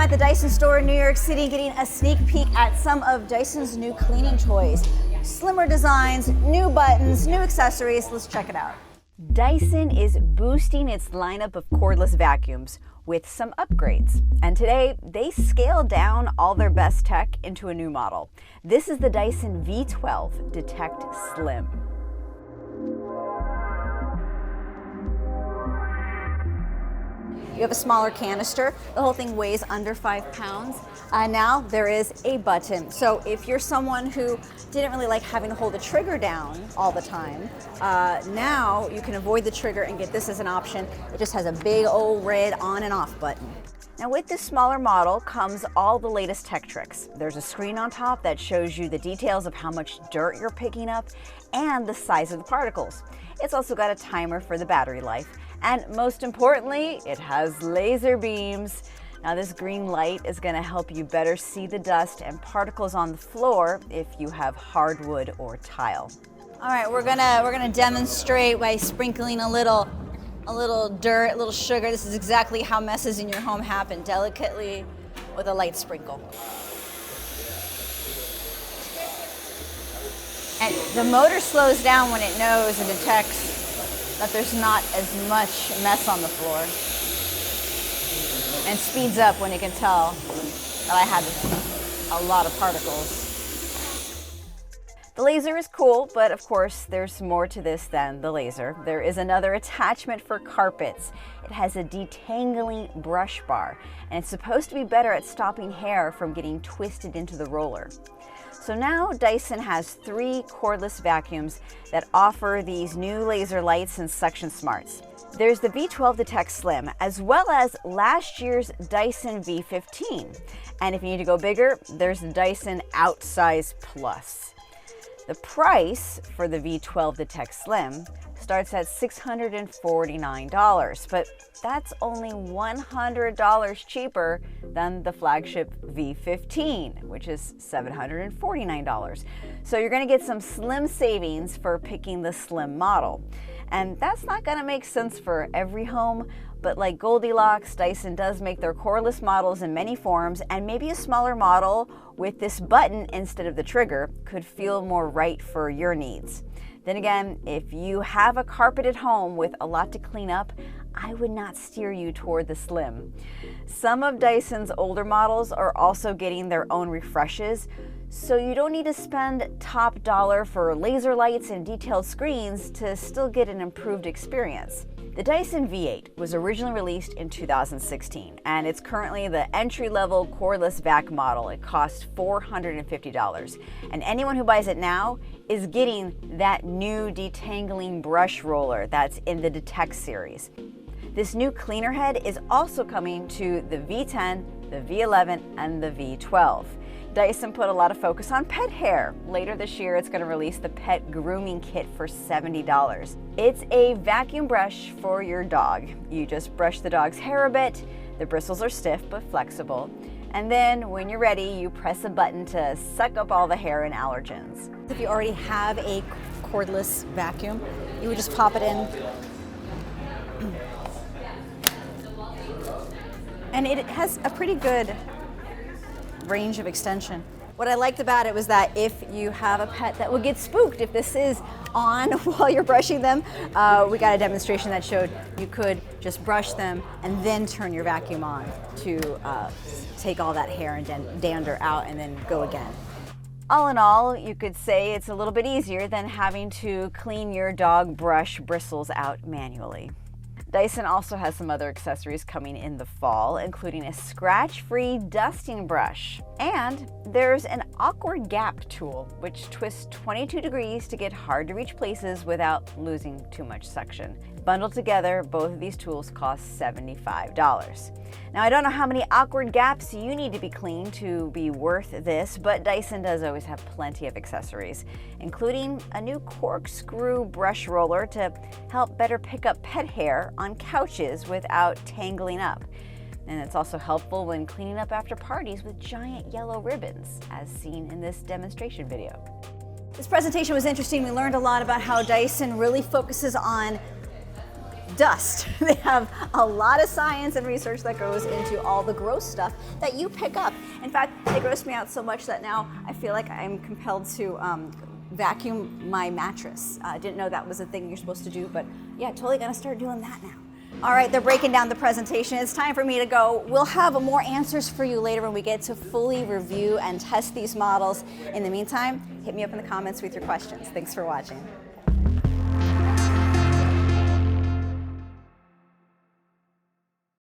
at the Dyson store in New York City getting a sneak peek at some of Dyson's new cleaning toys. Slimmer designs, new buttons, new accessories. Let's check it out. Dyson is boosting its lineup of cordless vacuums with some upgrades. And today, they scaled down all their best tech into a new model. This is the Dyson V12 Detect Slim. You have a smaller canister. The whole thing weighs under 5 pounds. Now there is a button. So if you're someone who didn't really like having to hold the trigger down all the time, now you can avoid the trigger and get this as an option. It just has a big old red on and off button. Now with this smaller model comes all the latest tech tricks. There's a screen on top that shows you the details of how much dirt you're picking up and the size of the particles. It's also got a timer for the battery life. And most importantly, it has laser beams. Now this green light is going to help you better see the dust and particles on the floor if you have hardwood or tile. All right, we're gonna demonstrate by sprinkling a little dirt, a little sugar. This is exactly how messes in your home happen, delicately with a light sprinkle. And the motor slows down when it knows and detects that there's not as much mess on the floor, and speeds up when it can tell that I had a lot of particles. The laser is cool, but of course there's more to this than the laser. There is another attachment for carpets. It has a detangling brush bar, and it's supposed to be better at stopping hair from getting twisted into the roller. So now Dyson has 3 cordless vacuums that offer these new laser lights and suction smarts. There's the V12 Detect Slim, as well as last year's Dyson V15. And if you need to go bigger, there's the Dyson Outsize Plus. The price for the V12 Detect Slim starts at $649, but that's only $100 cheaper than the flagship V15, which is $749. So you're going to get some slim savings for picking the slim model. And that's not going to make sense for every home, but like Goldilocks, Dyson does make their cordless models in many forms, and maybe a smaller model with this button instead of the trigger could feel more right for your needs. Then again, if you have a carpeted home with a lot to clean up, I would not steer you toward the Slim. Some of Dyson's older models are also getting their own refreshes, so you don't need to spend top dollar for laser lights and detailed screens to still get an improved experience. The Dyson V8 was originally released in 2016, and it's currently the entry-level cordless vac model. It costs $450, and anyone who buys it now is getting that new detangling brush roller that's in the Detect series. This new cleaner head is also coming to the V10, the V11, and the V12. Dyson put a lot of focus on pet hair. Later this year, it's going to release the pet grooming kit for $70. It's a vacuum brush for your dog. You just brush the dog's hair a bit. The bristles are stiff but flexible. And then when you're ready, you press a button to suck up all the hair and allergens. If you already have a cordless vacuum, you would just pop it in. And it has a pretty good range of extension. What I liked about it was that if you have a pet that would get spooked if this is on while you're brushing them, we got a demonstration that showed you could just brush them and then turn your vacuum on to take all that hair and dander out and then go again. All in all, you could say it's a little bit easier than having to clean your dog brush bristles out manually. Dyson also has some other accessories coming in the fall, including a scratch-free dusting brush. And there's an awkward gap tool, which twists 22 degrees to get hard-to-reach places without losing too much suction. Bundled together, both of these tools cost $75. Now, I don't know how many awkward gaps you need to be cleaned to be worth this, but Dyson does always have plenty of accessories, including a new corkscrew brush roller to help better pick up pet hair on couches without tangling up. And it's also helpful when cleaning up after parties with giant yellow ribbons, as seen in this demonstration video. This presentation was interesting. We learned a lot about how Dyson really focuses on dust. They have a lot of science and research that goes into all the gross stuff that you pick up. In fact, they gross me out so much that now I feel like I'm compelled to vacuum my mattress. I didn't know that was a thing you're supposed to do, but yeah, totally gonna start doing that now. All right, they're breaking down the presentation. It's time for me to go. We'll have more answers for you later when we get to fully review and test these models. In the meantime, hit me up in the comments with your questions. Thanks for watching.